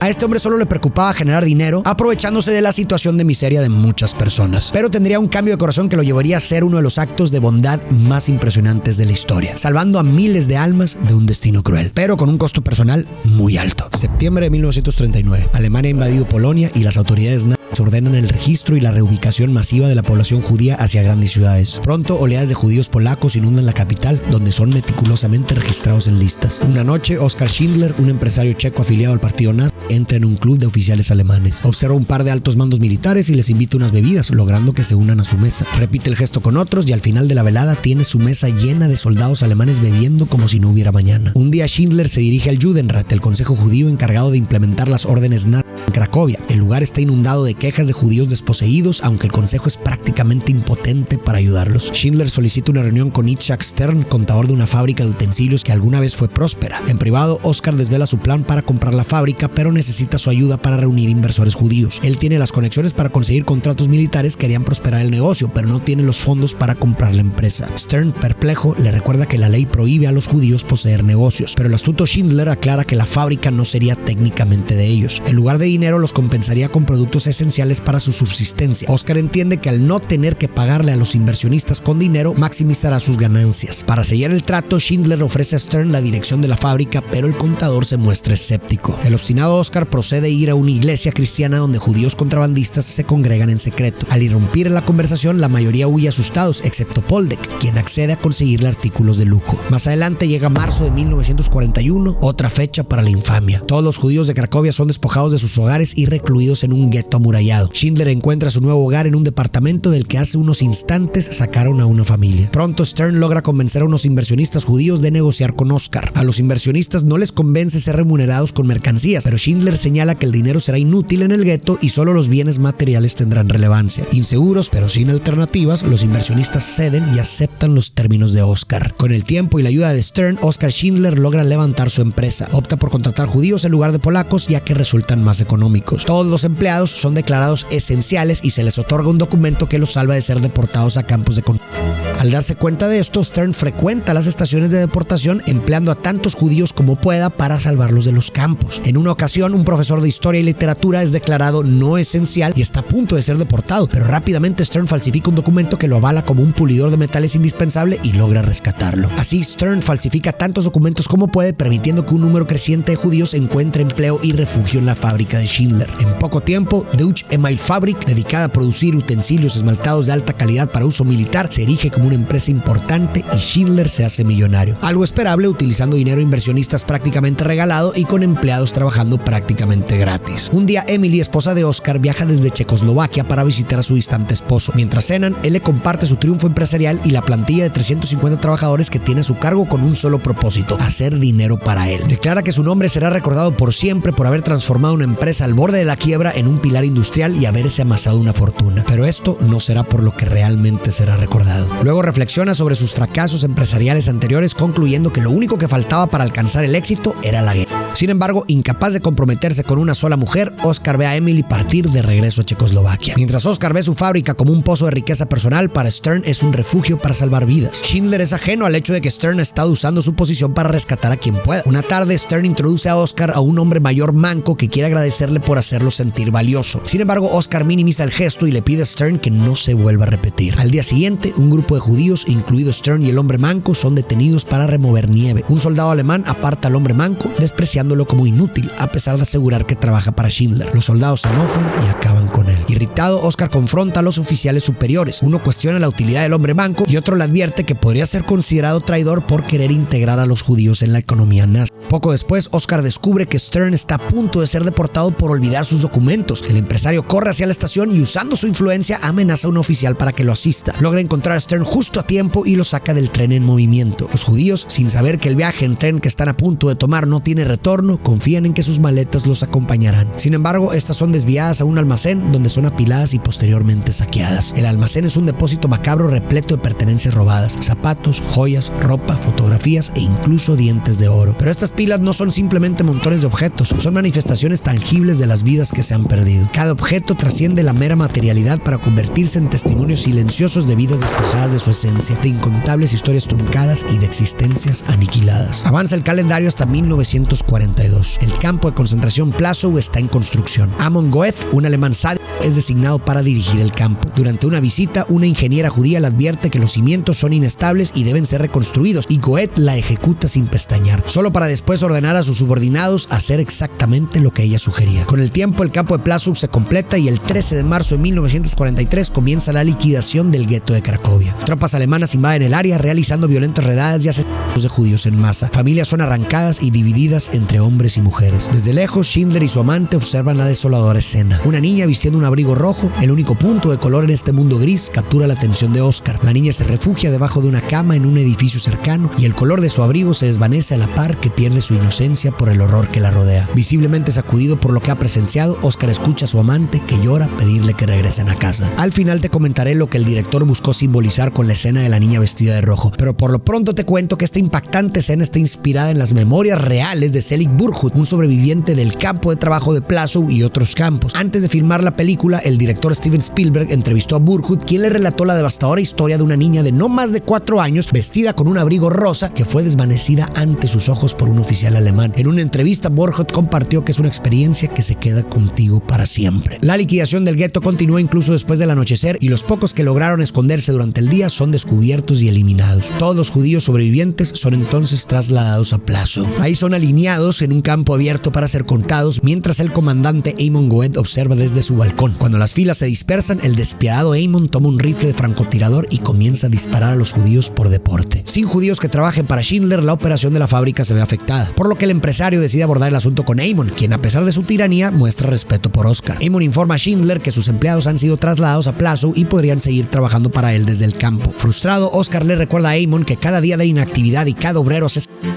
A este hombre solo le preocupaba generar dinero, aprovechándose de la situación de miseria de muchas personas. Pero tendría un cambio de corazón que lo llevaría a ser uno de los actos de bondad más impresionantes de la historia, salvando a miles de almas de un destino cruel, pero con un costo personal muy alto. Septiembre de 1939. Alemania ha invadido Polonia y las autoridades nazis ordenan el registro y la reubicación masiva de la población judía hacia grandes ciudades. Pronto, oleadas de judíos polacos inundan la capital, donde son meticulosamente registrados en listas. Una noche, Oskar Schindler, un empresario checo afiliado al partido nazi, entra en un club de oficiales alemanes. Observa un par de altos mandos militares y les invita unas bebidas, logrando que se unan a su mesa. Repite el gesto con otros y al final de la velada tiene su mesa llena de soldados alemanes bebiendo como si no hubiera mañana. Un día Schindler se dirige al Judenrat, el consejo judío encargado de implementar las órdenes nazis en Cracovia. El lugar está inundado de quejas de judíos desposeídos, aunque el consejo es prácticamente impotente para ayudarlos. Schindler solicita una reunión con Itzhak Stern, contador de una fábrica de utensilios que alguna vez fue próspera. En privado, Oskar desvela su plan para comprar la fábrica, pero necesita su ayuda para reunir inversores judíos. Él tiene las conexiones para conseguir contratos militares que harían prosperar el negocio, pero no tiene los fondos para comprar la empresa. Stern, perplejo, le recuerda que la ley prohíbe a los judíos poseer negocios, pero el astuto Schindler aclara que la fábrica no sería técnicamente de ellos. En lugar de dinero, los compensaría con productos esenciales para su subsistencia. Oskar entiende que al no tener que pagarle a los inversionistas con dinero, maximizará sus ganancias. Para sellar el trato, Schindler ofrece a Stern la dirección de la fábrica, pero el contador se muestra escéptico. El obstinado Oskar procede a ir a una iglesia cristiana donde judíos contrabandistas se congregan en secreto. Al irrumpir en la conversación, la mayoría huye asustados, excepto Poldek, quien accede a conseguirle artículos de lujo. Más adelante llega marzo de 1941, otra fecha para la infamia. Todos los judíos de Cracovia son despojados de sus hogares y recluidos en un gueto amurallado. Schindler encuentra su nuevo hogar en un departamento del que hace unos instantes sacaron a una familia. Pronto Stern logra convencer a unos inversionistas judíos de negociar con Oskar. A los inversionistas no les convence ser remunerados con mercancías, pero Schindler señala que el dinero será inútil en el gueto y solo los bienes materiales tendrán relevancia. Inseguros, pero sin alternativas, los inversionistas ceden y aceptan los términos de Oskar. Con el tiempo y la ayuda de Stern, Oskar Schindler logra levantar su empresa. Opta por contratar judíos en lugar de polacos, ya que resultan más económicos. Todos los empleados son declarados esenciales y se les otorga un documento que los salva de ser deportados a campos de concentración. Al darse cuenta de esto, Stern frecuenta las estaciones de deportación empleando a tantos judíos como pueda para salvarlos de los campos. En una ocasión, un profesor de historia y literatura es declarado no esencial y está a punto de ser deportado, pero rápidamente Stern falsifica un documento que lo avala como un pulidor de metales indispensable y logra rescatarlo. Así, Stern falsifica tantos documentos como puede, permitiendo que un número creciente de judíos encuentre empleo y refugio en la fábrica de Schindler. En poco tiempo, Deutsche Emailfabrik, dedicada a producir utensilios esmaltados de alta calidad para uso militar, se erige como una empresa importante y Schindler se hace millonario. Algo esperable utilizando dinero de inversionistas prácticamente regalado y con empleados trabajando prácticamente gratis. Un día, Emily, esposa de Oskar, viaja desde Checoslovaquia para visitar a su distante esposo. Mientras cenan, él le comparte su triunfo empresarial y la plantilla de 350 trabajadores que tiene a su cargo con un solo propósito: hacer dinero para él. Declara que su nombre será recordado por siempre por haber transformado una empresa al borde de la quiebra en un pilar industrial y haberse amasado una fortuna. Pero esto no será por lo que realmente será recordado. Luego reflexiona sobre sus fracasos empresariales anteriores, concluyendo que lo único que faltaba para alcanzar el éxito era la guerra. Sin embargo, incapaz de comprometerse con una sola mujer, Oskar ve a Emily partir de regreso a Checoslovaquia. Mientras Oskar ve su fábrica como un pozo de riqueza personal, para Stern es un refugio para salvar vidas. Schindler es ajeno al hecho de que Stern ha estado usando su posición para rescatar a quien pueda. Una tarde, Stern introduce a Oskar a un hombre mayor manco que quiere agradecerle por hacerlo sentir valioso. Sin embargo, Oskar minimiza el gesto y le pide a Stern que no se vuelva a repetir. Al día siguiente, un grupo de judíos, incluido Stern y el hombre manco, son detenidos para remover nieve. Un soldado alemán aparta al hombre manco, despreciándolo como inútil, a pesar de asegurar que trabaja para Schindler. Los soldados se mofan y acaban con él. Irritado, Oskar confronta a los oficiales superiores. Uno cuestiona la utilidad del hombre manco y otro le advierte que podría ser considerado traidor por querer integrar a los judíos en la economía nazi. Poco después, Oskar descubre que Stern está a punto de ser deportado por olvidar sus documentos. El empresario corre hacia la estación y, usando su influencia, amenaza a un oficial para que lo asista. Logra encontrar a Stern justo a tiempo y lo saca del tren en movimiento. Los judíos, sin saber que el viaje en tren que están a punto de tomar no tiene retorno, confían en que sus maletas los acompañarán. Sin embargo, estas son desviadas a un almacén donde son apiladas y posteriormente saqueadas. El almacén es un depósito macabro repleto de pertenencias robadas: zapatos, joyas, ropa, fotografías e incluso dientes de oro. Pero estas pilas no son simplemente montones de objetos, son manifestaciones tangibles de las vidas que se han perdido. Cada objeto trasciende la mera materialidad para convertirse en testimonios silenciosos de vidas despojadas de su esencia, de incontables historias truncadas y de existencias aniquiladas. Avanza el calendario hasta 1940. 1942. El campo de concentración Plaszow está en construcción. Amon Goeth, un alemán sádico, es designado para dirigir el campo. Durante una visita, una ingeniera judía le advierte que los cimientos son inestables y deben ser reconstruidos, y Goeth la ejecuta sin pestañear, solo para después ordenar a sus subordinados hacer exactamente lo que ella sugería. Con el tiempo, el campo de Plaszow se completa y el 13 de marzo de 1943 comienza la liquidación del gueto de Cracovia. Tropas alemanas invaden el área realizando violentas redadas y asesinatos de judíos en masa. Familias son arrancadas y divididas entre hombres y mujeres. Desde lejos, Schindler y su amante observan la desoladora escena. Una niña vistiendo un abrigo rojo, el único punto de color en este mundo gris, captura la atención de Oscar. La niña se refugia debajo de una cama en un edificio cercano y el color de su abrigo se desvanece a la par que pierde su inocencia por el horror que la rodea. Visiblemente sacudido por lo que ha presenciado, Oscar escucha a su amante, que llora, pedirle que regresen a casa. Al final te comentaré lo que el director buscó simbolizar con la escena de la niña vestida de rojo, pero por lo pronto te cuento que esta impactante escena está inspirada en las memorias reales de Selig Burkhut, un sobreviviente del campo de trabajo de Plaszow y otros campos. Antes de filmar la película, el director Steven Spielberg entrevistó a Burkhut, quien le relató la devastadora historia de una niña de no más de 4 años vestida con un abrigo rosa que fue desvanecida ante sus ojos por un oficial alemán. En una entrevista, Burkhut compartió que es una experiencia que se queda contigo para siempre. La liquidación del gueto continúa incluso después del anochecer y los pocos que lograron esconderse durante el día son descubiertos y eliminados. Todos los judíos sobrevivientes son entonces trasladados a Plaszow. Ahí son alineados en un campo abierto para ser contados, mientras el comandante Amon Goeth observa desde su balcón. Cuando las filas se dispersan, el despiadado Amon toma un rifle de francotirador y comienza a disparar a los judíos por deporte. Sin judíos que trabajen para Schindler, la operación de la fábrica se ve afectada, por lo que el empresario decide abordar el asunto con Amon, quien a pesar de su tiranía muestra respeto por Oscar. Amon informa a Schindler que sus empleados han sido trasladados a Plaszow y podrían seguir trabajando para él desde el campo. Frustrado, Oscar le recuerda a Amon que cada día de inactividad y cada obrero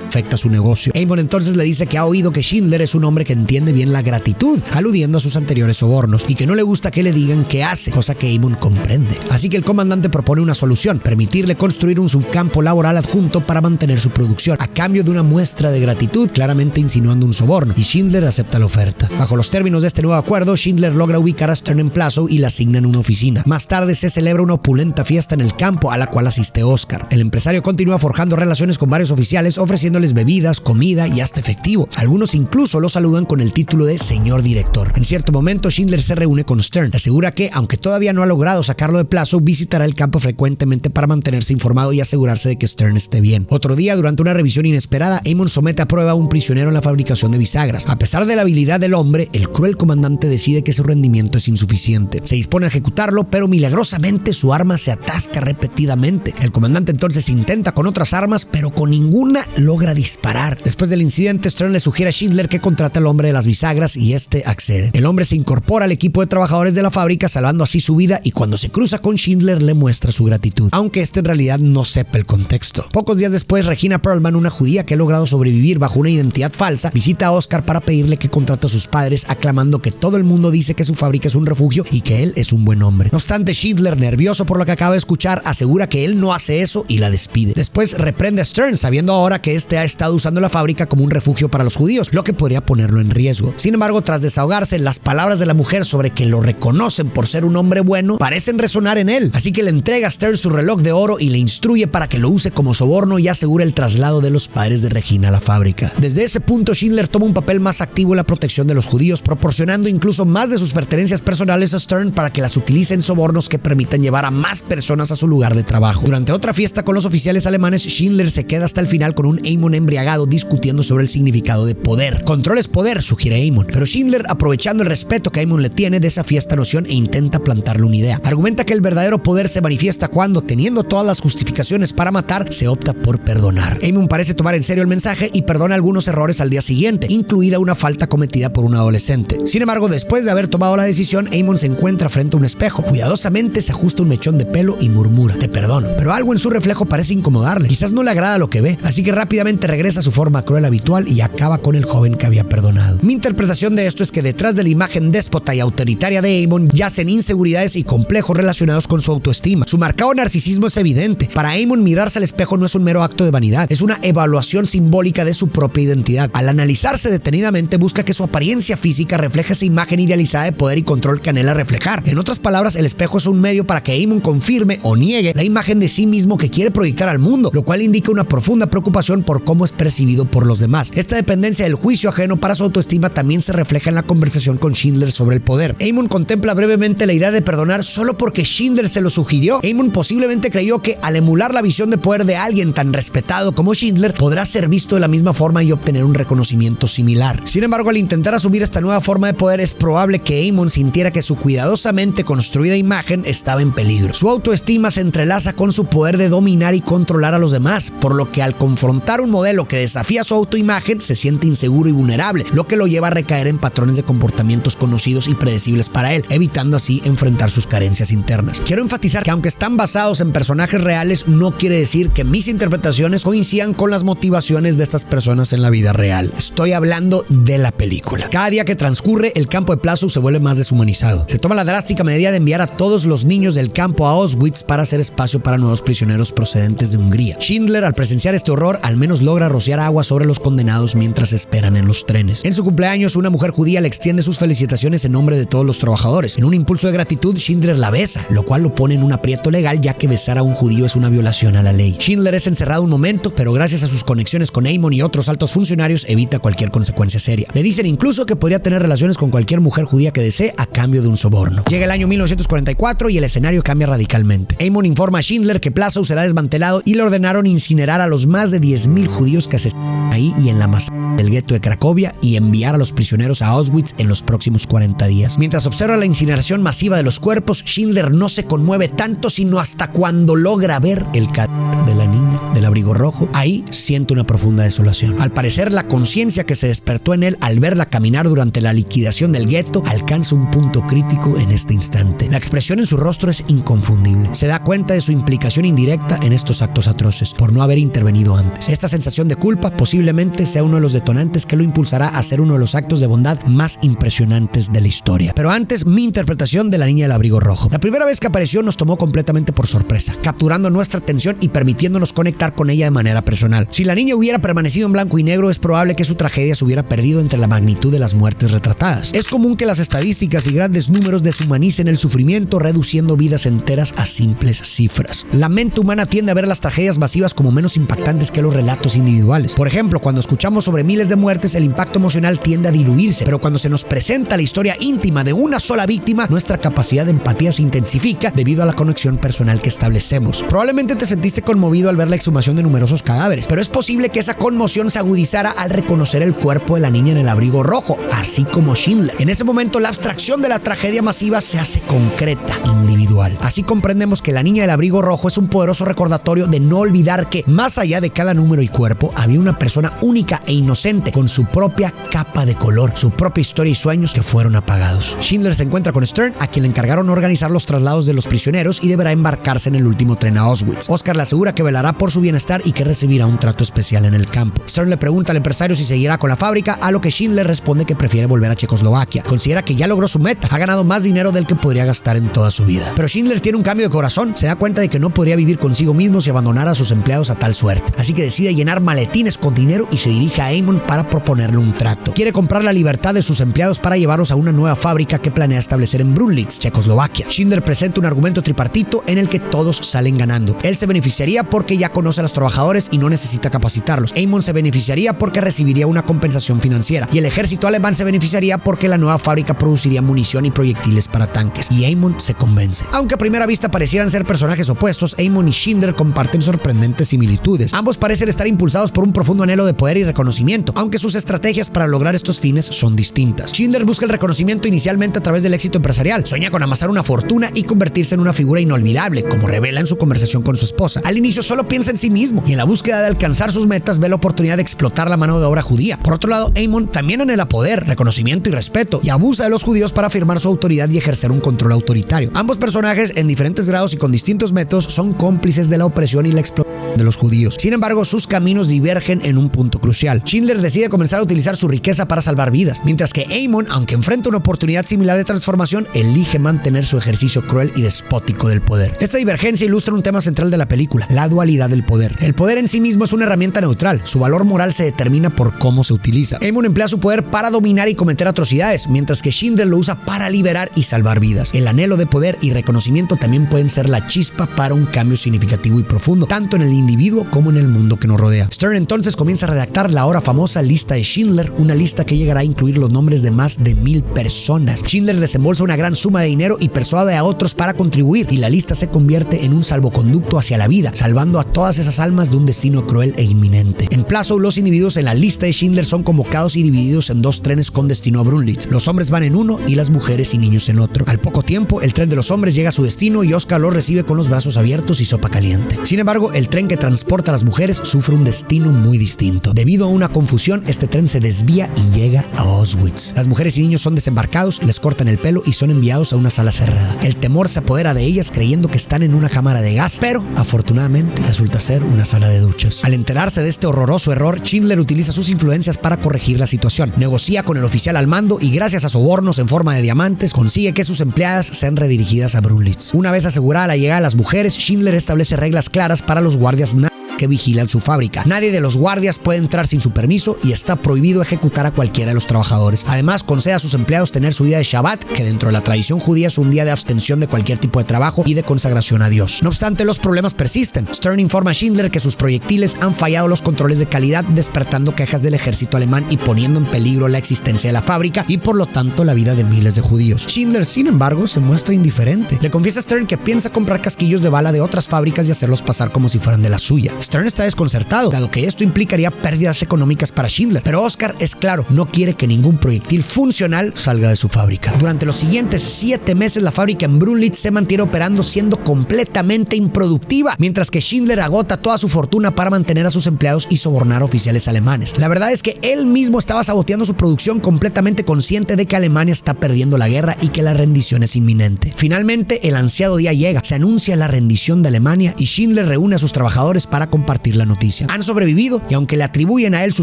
afecta su negocio. Amon entonces le dice que ha oído que Schindler es un hombre que entiende bien la gratitud, aludiendo a sus anteriores sobornos, y que no le gusta que le digan qué hace, cosa que Amon comprende. Así que el comandante propone una solución: permitirle construir un subcampo laboral adjunto para mantener su producción, a cambio de una muestra de gratitud, claramente insinuando un soborno, y Schindler acepta la oferta. Bajo los términos de este nuevo acuerdo, Schindler logra ubicar a Stern en Plaszow y la asigna en una oficina. Más tarde se celebra una opulenta fiesta en el campo a la cual asiste Oscar. El empresario continúa forjando relaciones con varios oficiales, ofreciéndoles bebidas, comida y hasta efectivo. Algunos incluso lo saludan con el título de señor director. En cierto momento, Schindler se reúne con Stern. Le asegura que, aunque todavía no ha logrado sacarlo de Plaszow, visitará el campo frecuentemente para mantenerse informado y asegurarse de que Stern esté bien. Otro día, durante una revisión inesperada, Amon somete a prueba a un prisionero en la fabricación de bisagras. A pesar de la habilidad del hombre, el cruel comandante decide que su rendimiento es insuficiente. Se dispone a ejecutarlo, pero milagrosamente su arma se atasca repetidamente. El comandante entonces intenta con otras armas, pero con ninguna logra disparar. Después del incidente, Stern le sugiere a Schindler que contrate al hombre de las bisagras y este accede. El hombre se incorpora al equipo de trabajadores de la fábrica, salvando así su vida, y cuando se cruza con Schindler le muestra su gratitud, aunque este en realidad no sepa el contexto. Pocos días después, Regina Perlman, una judía que ha logrado sobrevivir bajo una identidad falsa, visita a Oscar para pedirle que contrate a sus padres, aclamando que todo el mundo dice que su fábrica es un refugio y que él es un buen hombre. No obstante, Schindler, nervioso por lo que acaba de escuchar, asegura que él no hace eso y la despide. Después reprende a Stern, sabiendo ahora que este ha estado usando la fábrica como un refugio para los judíos, lo que podría ponerlo en riesgo. Sin embargo, tras desahogarse, las palabras de la mujer sobre que lo reconocen por ser un hombre bueno parecen resonar en él, así que le entrega a Stern su reloj de oro y le instruye para que lo use como soborno y asegure el traslado de los padres de Regina a la fábrica. Desde ese punto, Schindler toma un papel más activo en la protección de los judíos, proporcionando incluso más de sus pertenencias personales a Stern para que las utilice en sobornos que permitan llevar a más personas a su lugar de trabajo. Durante otra fiesta con los oficiales alemanes, Schindler se queda hasta el final con un Amon embriagado discutiendo sobre el significado de poder. Control es poder, sugiere Amon, pero Schindler, aprovechando el respeto que Amon le tiene, desafía esta noción e intenta plantarle una idea. Argumenta que el verdadero poder se manifiesta cuando, teniendo todas las justificaciones para matar, se opta por perdonar. Amon parece tomar en serio el mensaje y perdona algunos errores al día siguiente, incluida una falta cometida por un adolescente. Sin embargo, después de haber tomado la decisión, Amon se encuentra frente a un espejo. Cuidadosamente se ajusta un mechón de pelo y murmura: te perdono. Pero algo en su reflejo parece incomodarle. Quizás no le agrada lo que ve, así que rápidamente regresa a su forma cruel habitual y acaba con el joven que había perdonado. Mi interpretación de esto es que detrás de la imagen déspota y autoritaria de Amon yacen inseguridades y complejos relacionados con su autoestima. Su marcado narcisismo es evidente. Para Amon, mirarse al espejo no es un mero acto de vanidad, es una evaluación simbólica de su propia identidad. Al analizarse detenidamente, busca que su apariencia física refleje esa imagen idealizada de poder y control que anhela reflejar. En otras palabras, el espejo es un medio para que Amon confirme o niegue la imagen de sí mismo que quiere proyectar al mundo, lo cual indica una profunda preocupación por cómo es percibido por los demás. Este esta dependencia del juicio ajeno para su autoestima también se refleja en la conversación con Schindler sobre el poder. Eamon contempla brevemente la idea de perdonar solo porque Schindler se lo sugirió. Eamon posiblemente creyó que al emular la visión de poder de alguien tan respetado como Schindler, podrá ser visto de la misma forma y obtener un reconocimiento similar. Sin embargo, al intentar asumir esta nueva forma de poder, es probable que Eamon sintiera que su cuidadosamente construida imagen estaba en peligro. Su autoestima se entrelaza con su poder de dominar y controlar a los demás, por lo que al confrontar un modelo que desafía su autoimagen, se siente inseguro y vulnerable, lo que lo lleva a recaer en patrones de comportamientos conocidos y predecibles para él, evitando así enfrentar sus carencias internas. Quiero enfatizar que aunque están basados en personajes reales, no quiere decir que mis interpretaciones coincidan con las motivaciones de estas personas en la vida real. Estoy hablando de la película. Cada día que transcurre, el campo de Plaszow se vuelve más deshumanizado. Se toma la drástica medida de enviar a todos los niños del campo a Auschwitz para hacer espacio para nuevos prisioneros procedentes de Hungría. Schindler, al presenciar este horror, al menos logra rociar agua sobre los condenados mientras esperan en los trenes. En su cumpleaños, una mujer judía le extiende sus felicitaciones en nombre de todos los trabajadores. En un impulso de gratitud, Schindler la besa, lo cual lo pone en un aprieto legal, ya que besar a un judío es una violación a la ley. Schindler es encerrado un momento, pero gracias a sus conexiones con Eamon y otros altos funcionarios, evita cualquier consecuencia seria. Le dicen incluso que podría tener relaciones con cualquier mujer judía que desee a cambio de un soborno. Llega el año 1944 y el escenario cambia radicalmente. Eamon informa a Schindler que Plaszow será desmantelado y le ordenaron incinerar a los más de 10,000 judíos que asesinaron ahí y en la masacre del gueto de Cracovia y enviar a los prisioneros a Auschwitz en los próximos 40 días. Mientras observa la incineración masiva de los cuerpos, Schindler no se conmueve tanto sino hasta cuando logra ver el cadáver de la niña del abrigo rojo. Ahí siente una profunda desolación. Al parecer, la conciencia que se despertó en él al verla caminar durante la liquidación del gueto alcanza un punto crítico en este instante. La expresión en su rostro es inconfundible. Se da cuenta de su implicación indirecta en estos actos atroces por no haber intervenido antes. Esta sensación de culpa posiblemente sea uno de los detonantes que lo impulsará a hacer uno de los actos de bondad más impresionantes de la historia. Pero antes, mi interpretación de la niña del abrigo rojo. La primera vez que apareció nos tomó completamente por sorpresa, capturando nuestra atención y permitiéndonos conectar con ella de manera personal. Si la niña hubiera permanecido en blanco y negro, es probable que su tragedia se hubiera perdido entre la magnitud de las muertes retratadas. Es común que las estadísticas y grandes números deshumanicen el sufrimiento, reduciendo vidas enteras a simples cifras. La mente humana tiende a ver las tragedias masivas como menos impactantes que los relatos individuales. Por ejemplo, cuando escuchamos sobre miles de muertes, el impacto emocional tiende a diluirse, pero cuando se nos presenta la historia íntima de una sola víctima, nuestra capacidad de empatía se intensifica debido a la conexión personal que establecemos. Probablemente te sentiste conmovido al ver la exhumación de numerosos cadáveres, pero es posible que esa conmoción se agudizara al reconocer el cuerpo de la niña en el abrigo rojo, así como Schindler. En ese momento, la abstracción de la tragedia masiva se hace concreta, individual. Así comprendemos que la niña del abrigo rojo es un poderoso recordatorio de no olvidar que, más allá de cada número y cuerpo, había una persona única e inocente con su propia capa de color, su propia historia y sueños que fueron apagados. Schindler se encuentra con Stern, a quien le encargaron organizar los traslados de los prisioneros y deberá embarcarse en el último tren a Auschwitz. Oscar le asegura que velará por su bienestar y que recibirá un trato especial en el campo. Stern le pregunta al empresario si seguirá con la fábrica, a lo que Schindler responde que prefiere volver a Checoslovaquia. Considera que ya logró su meta, ha ganado más dinero del que podría gastar en toda su vida. Pero Schindler tiene un cambio de corazón, se da cuenta de que no podría vivir consigo mismo si abandonara a sus empleados a tal suerte. Así que decide llenar maletines con dinero y se dirige a Eamon para proponerle un trato. Quiere comprar la libertad de sus empleados para llevarlos a una nueva fábrica que planea establecer en Brunlitz, Checoslovaquia. Schindler presenta un argumento tripartito en el que todos salen ganando. Él se beneficiaría porque ya conoce a los trabajadores y no necesita capacitarlos. Eamon se beneficiaría porque recibiría una compensación financiera. Y el ejército alemán se beneficiaría porque la nueva fábrica produciría munición y proyectiles para tanques. Y Eamon se convence. Aunque a primera vista parecieran ser personajes opuestos, Eamon y Schindler comparten sorprendentes similitudes. Ambos parecen estar impulsados por un profundo anhelo de poder y reconocimiento, aunque sus estrategias para lograr estos fines son distintas. Schindler busca el reconocimiento inicialmente a través del éxito empresarial. Sueña con amasar una fortuna y convertirse en una figura inolvidable, como revela en su conversación con su esposa. Al inicio solo piensa en sí mismo y en la búsqueda de alcanzar sus metas ve la oportunidad de explotar la mano de obra judía. Por otro lado, Eamon también anhela poder, reconocimiento y respeto, y abusa de los judíos para afirmar su autoridad y ejercer un control autoritario. Ambos personajes, en diferentes grados y con distintos métodos, son cómplices de la opresión y la explotación de los judíos. Sin embargo, sus caminos divergen en un punto crucial. Schindler decide comenzar a utilizar su riqueza para salvar vidas, mientras que Eamon, aunque enfrenta una oportunidad similar de transformación, elige mantener su ejercicio cruel y despótico del poder. Esta divergencia ilustra un tema central de la película, la dualidad del poder. El poder en sí mismo es una herramienta neutral, su valor moral se determina por cómo se utiliza. Eamon emplea su poder para dominar y cometer atrocidades, mientras que Schindler lo usa para liberar y salvar vidas. El anhelo de poder y reconocimiento también pueden ser la chispa para un cambio significativo y profundo, tanto en el individuo como en el mundo que nos rodea. Stern entonces comienza a redactar la ahora famosa lista de Schindler, una lista que llegará a incluir los nombres de más de 1000 personas. Schindler desembolsa una gran suma de dinero y persuade a otros para contribuir, y la lista se convierte en un salvoconducto hacia la vida, salvando a todas esas almas de un destino cruel e inminente. En Plazow, los individuos en la lista de Schindler son convocados y divididos en 2 trenes con destino a Brunlitz. Los hombres van en uno y las mujeres y niños en otro. Al poco tiempo, el tren de los hombres llega a su destino y Oscar los recibe con los brazos abiertos y sopa caliente. Sin embargo, el tren que transporta a las mujeres sufre un destino muy distinto. Debido a una confusión, este tren se desvía y llega a Auschwitz. Las mujeres y niños son desembarcados, les cortan el pelo y son enviados a una sala cerrada. El temor se apodera de ellas creyendo que están en una cámara de gas, pero afortunadamente resulta ser una sala de duchas. Al enterarse de este horroroso error, Schindler utiliza sus influencias para corregir la situación. Negocia con el oficial al mando y gracias a sobornos en forma de diamantes consigue que sus empleadas sean redirigidas a Brunlitz. Una vez asegurada la llegada de las mujeres, Schindler establece reglas claras para los guardias que vigilan su fábrica. Nadie de los guardias puede entrar sin su permiso y está prohibido ejecutar a cualquiera de los trabajadores. Además, concede a sus empleados tener su día de Shabbat, que dentro de la tradición judía es un día de abstención de cualquier tipo de trabajo y de consagración a Dios. No obstante, los problemas persisten. Stern informa a Schindler que sus proyectiles han fallado los controles de calidad, despertando quejas del ejército alemán y poniendo en peligro la existencia de la fábrica y por lo tanto la vida de miles de judíos. Schindler, sin embargo, se muestra indiferente. Le confiesa a Stern que piensa comprar casquillos de bala de otras fábricas y hacerlos pasar como si fueran de la suya. Stern está desconcertado, dado que esto implicaría pérdidas económicas para Schindler, pero Oscar es claro, no quiere que ningún proyectil funcional salga de su fábrica. Durante los siguientes 7 meses la fábrica en Brunlitz se mantiene operando siendo completamente improductiva, mientras que Schindler agota toda su fortuna para mantener a sus empleados y sobornar a oficiales alemanes. La verdad es que él mismo estaba saboteando su producción, completamente consciente de que Alemania está perdiendo la guerra y que la rendición es inminente. Finalmente, el ansiado día llega, se anuncia la rendición de Alemania y Schindler reúne a sus trabajadores para compartir la noticia. Han sobrevivido y aunque le atribuyen a él su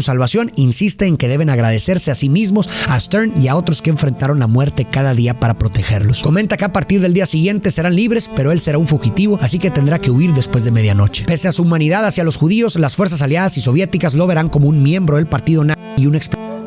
salvación, insiste en que deben agradecerse a sí mismos, a Stern y a otros que enfrentaron la muerte cada día para protegerlos. Comenta que a partir del día siguiente serán libres, pero él será un fugitivo, así que tendrá que huir después de medianoche. Pese a su humanidad hacia los judíos, las fuerzas aliadas y soviéticas lo verán como un miembro del partido nazi y un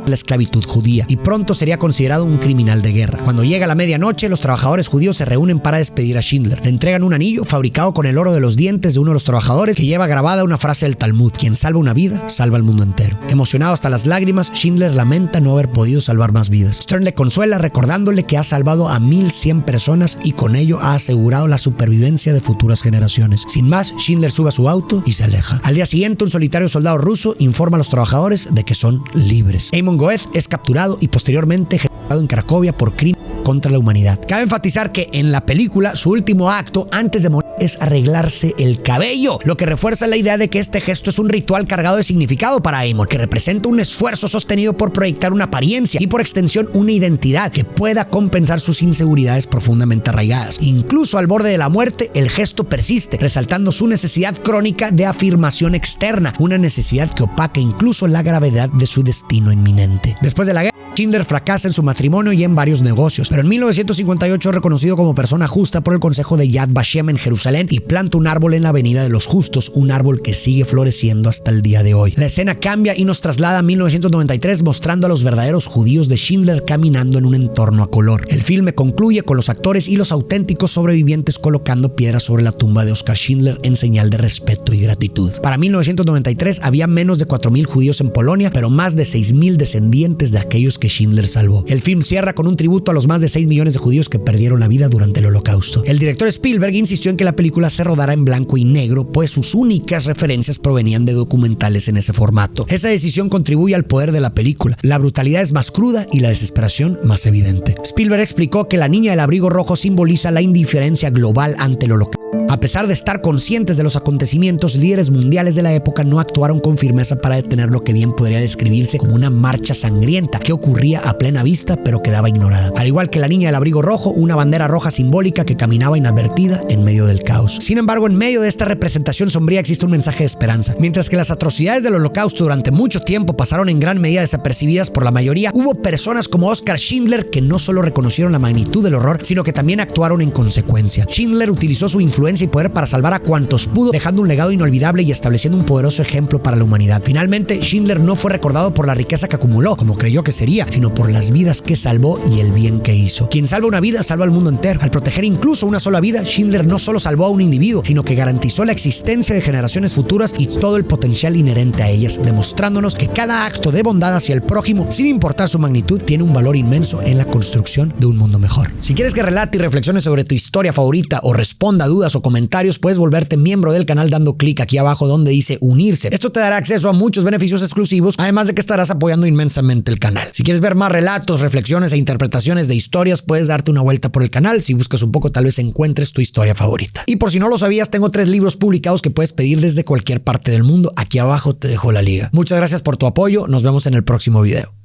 la esclavitud judía, y pronto sería considerado un criminal de guerra. Cuando llega la medianoche, los trabajadores judíos se reúnen para despedir a Schindler. Le entregan un anillo fabricado con el oro de los dientes de uno de los trabajadores que lleva grabada una frase del Talmud: quien salva una vida, salva al mundo entero. Emocionado hasta las lágrimas, Schindler lamenta no haber podido salvar más vidas. Stern le consuela recordándole que ha salvado a 1100 personas y con ello ha asegurado la supervivencia de futuras generaciones. Sin más, Schindler sube a su auto y se aleja. Al día siguiente, un solitario soldado ruso informa a los trabajadores de que son libres. Goethe es capturado y posteriormente ejecutado en Cracovia por crimen contra la humanidad. Cabe enfatizar que en la película su último acto antes de morir es arreglarse el cabello, lo que refuerza la idea de que este gesto es un ritual cargado de significado para Eamon, que representa un esfuerzo sostenido por proyectar una apariencia y por extensión una identidad que pueda compensar sus inseguridades profundamente arraigadas. Incluso al borde de la muerte, el gesto persiste, resaltando su necesidad crónica de afirmación externa, una necesidad que opaca incluso la gravedad de su destino inminente. Después de la guerra, Schindler fracasa en su matrimonio y en varios negocios, pero en 1958 es reconocido como persona justa por el Consejo de Yad Vashem en Jerusalén y planta un árbol en la Avenida de los Justos, un árbol que sigue floreciendo hasta el día de hoy. La escena cambia y nos traslada a 1993, mostrando a los verdaderos judíos de Schindler caminando en un entorno a color. El filme concluye con los actores y los auténticos sobrevivientes colocando piedras sobre la tumba de Oskar Schindler en señal de respeto y gratitud. Para 1993 había menos de 4000 judíos en Polonia, pero más de 6000 descendientes de aquellos que Schindler salvó. El film cierra con un tributo a los más de 6 millones de judíos que perdieron la vida durante el Holocausto. El director Spielberg insistió en que la película se rodara en blanco y negro, pues sus únicas referencias provenían de documentales en ese formato. Esa decisión contribuye al poder de la película. La brutalidad es más cruda y la desesperación más evidente. Spielberg explicó que la niña del abrigo rojo simboliza la indiferencia global ante el Holocausto. A pesar de estar conscientes de los acontecimientos, líderes mundiales de la época no actuaron con firmeza para detener lo que bien podría describirse como una marcha sangrienta que ocurría a plena vista pero quedaba ignorada. Al igual que la niña del abrigo rojo, una bandera roja simbólica que caminaba inadvertida en medio del caos. Sin embargo, en medio de esta representación sombría existe un mensaje de esperanza. Mientras que las atrocidades del Holocausto durante mucho tiempo pasaron en gran medida desapercibidas por la mayoría, hubo personas como Oskar Schindler que no solo reconocieron la magnitud del horror, sino que también actuaron en consecuencia. Schindler utilizó su influencia y poder para salvar a cuantos pudo, dejando un legado inolvidable y estableciendo un poderoso ejemplo para la humanidad. Finalmente, Schindler no fue recordado por la riqueza que acumuló, como creyó que sería, sino por las vidas que salvó y el bien que hizo. Quien salva una vida, salva al mundo entero. Al proteger incluso una sola vida, Schindler no solo salvó a un individuo, sino que garantizó la existencia de generaciones futuras y todo el potencial inherente a ellas, demostrándonos que cada acto de bondad hacia el prójimo, sin importar su magnitud, tiene un valor inmenso en la construcción de un mundo mejor. Si quieres que relate y reflexione sobre tu historia favorita o responda a dudas o comentarios, puedes volverte miembro del canal dando clic aquí abajo donde dice unirse. Esto te dará acceso a muchos beneficios exclusivos, además de que estarás apoyando inmensamente el canal. Si quieres ver más relatos, reflexiones e interpretaciones de historias, puedes darte una vuelta por el canal. Si buscas un poco, tal vez encuentres tu historia favorita. Y por si no lo sabías, tengo 3 libros publicados que puedes pedir desde cualquier parte del mundo. Aquí abajo te dejo la liga. Muchas gracias por tu apoyo. Nos vemos en el próximo video.